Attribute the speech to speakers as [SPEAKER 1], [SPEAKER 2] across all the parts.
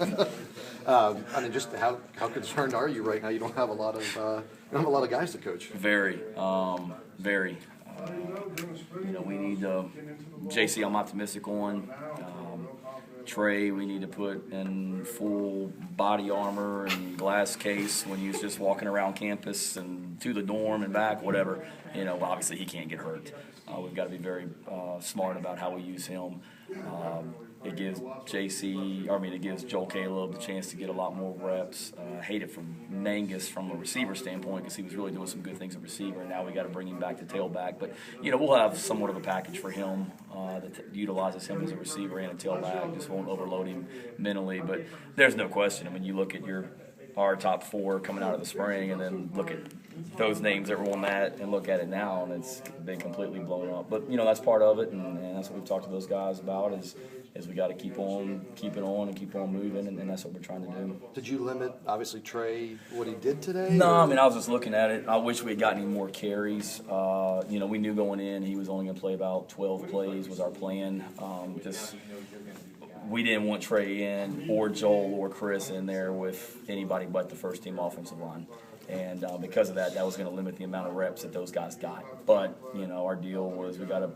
[SPEAKER 1] I mean, just how concerned are you right now? You don't have a lot of guys to coach.
[SPEAKER 2] Very. We need JC. I'm optimistic on. Trey, we need to put in full body armor and glass case when he's just walking around campus and to the dorm and back, whatever. Obviously he can't get hurt. We've got to be very smart about how we use him. It gives it gives Joel Caleb the chance to get a lot more reps. I hate it from Mangus from a receiver standpoint because he was really doing some good things at receiver, and now we got to bring him back to tailback. But, we'll have somewhat of a package for him that utilizes him as a receiver and a tailback. Just won't overload him mentally. But there's no question. I mean, you look at our top four coming out of the spring and then look at those names that were on that and look at it now, and it's been completely blown up. But, that's part of it, and that's what we've talked to those guys about is we got to keep on keeping on and keep on moving, and that's what we're trying to do.
[SPEAKER 1] Did you limit, obviously, Trey, what he did today?
[SPEAKER 2] No, I mean, I was just looking at it. I wish we had gotten any more carries. We knew going in he was only going to play about 12 plays was our plan. We didn't want Trey in or Joel or Chris in there with anybody but the first-team offensive line. And because of that was going to limit the amount of reps that those guys got. But, our deal was we got to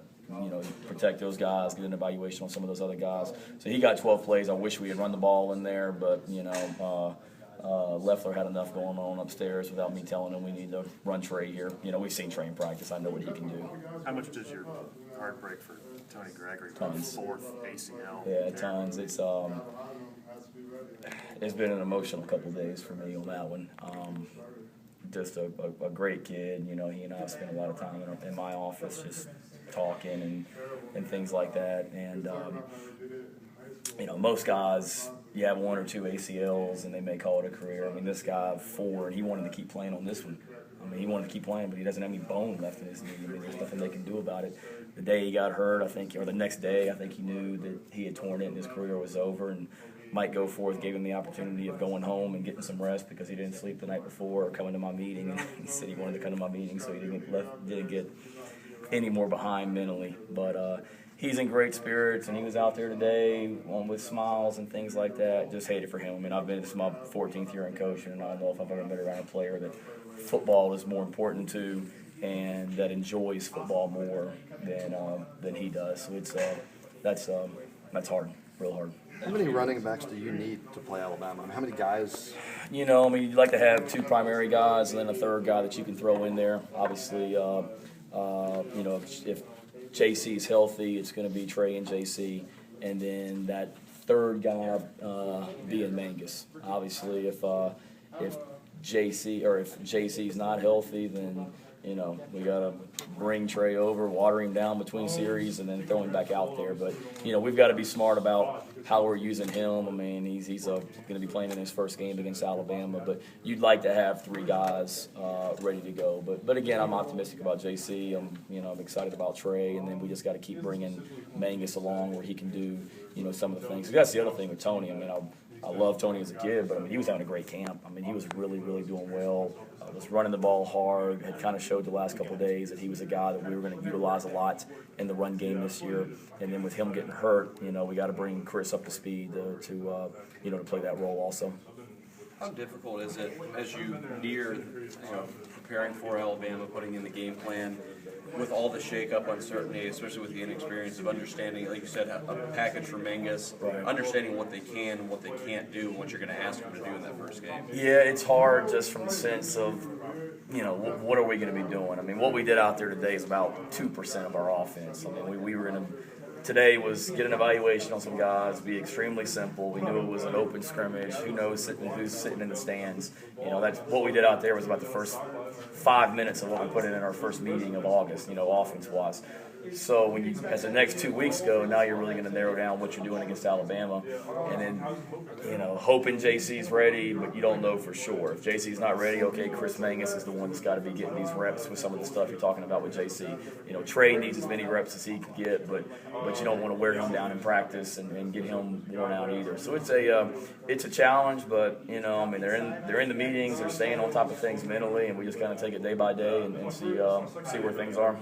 [SPEAKER 2] protect those guys, get an evaluation on some of those other guys. So he got 12 plays. I wish we had run the ball in there, but, Leffler had enough going on upstairs without me telling him we need to run Trey here. We've seen Trey in practice. I know what he can do.
[SPEAKER 3] How much does your heartbreak for Tony Gregory,
[SPEAKER 2] tons.
[SPEAKER 3] Fourth ACL?
[SPEAKER 2] Yeah, tons. It's been an emotional couple of days for me on that one. Just a great kid. He and I spent a lot of time in my office just talking and things like that. And, most guys, you have one or two ACLs and they may call it a career. I mean, this guy, 4, and he wanted to keep playing on this one. I mean, he wanted to keep playing, but he doesn't have any bone left in his knee. I mean, there's nothing they can do about it. The day he got hurt, or the next day, I think he knew that he had torn it and his career was over. And Mike Goforth gave him the opportunity of going home and getting some rest because he didn't sleep the night before or coming to my meeting. And he said he wanted to come to my meeting, so he didn't get any more behind mentally. But he's in great spirits, and he was out there today with smiles and things like that. Just hate it for him. I mean, this is my 14th year in coaching, and I don't know if I've ever been around a player that football is more important to and that enjoys football more than he does. So that's hard, real hard.
[SPEAKER 1] How many running backs do you need to play Alabama? I mean, how many guys?
[SPEAKER 2] You'd like to have 2 primary guys and then a third guy that you can throw in there. Obviously, if JC's healthy, it's going to be Trey and JC, and then that third guy being Mangus. Obviously, if JC's not healthy, then we got to bring Trey over, water him down between series, and then throw him back out there. But, we've got to be smart about how we're using him. I mean, he's going to be playing in his first game against Alabama. But you'd like to have 3 guys ready to go. But again, I'm optimistic about JC. I'm excited about Trey. And then we just got to keep bringing Mangus along where he can do, some of the things. That's the other thing with Tony. I mean, I love Tony as a kid, but he was having a great camp. I mean, he was really, really doing well. Was running the ball hard. Had kind of showed the last couple of days that he was a guy that we were going to utilize a lot in the run game this year. And then with him getting hurt, we got to bring Chris up to speed to play that role also.
[SPEAKER 4] How difficult is it as you near preparing for Alabama, putting in the game plan, with all the shake-up, uncertainty, especially with the inexperience of understanding, like you said, a package for Mangus,
[SPEAKER 2] right.
[SPEAKER 4] Understanding what they can and what they can't do, and what you're going to ask them to do in that first game?
[SPEAKER 2] Yeah, it's hard just from the sense of, what are we going to be doing? I mean, what we did out there today is about 2% of our offense. I mean, we were going to today was get an evaluation on some guys, be extremely simple. We knew it was an open scrimmage. Who knows who's sitting in the stands? That's what we did out there was about the first 5 minutes of what we put in our first meeting of August, offense-wise. So as the next 2 weeks go, now you're really going to narrow down what you're doing against Alabama, and then hoping JC's ready, but you don't know for sure. If JC's not ready, okay, Chris Mangus is the one that's got to be getting these reps with some of the stuff you're talking about with JC. Trey needs as many reps as he can get, but you don't want to wear him down in practice and get him worn out either. So it's a challenge, but they're in the meetings, they're staying on top of things mentally, and we just kind of take it day by day and see where things are.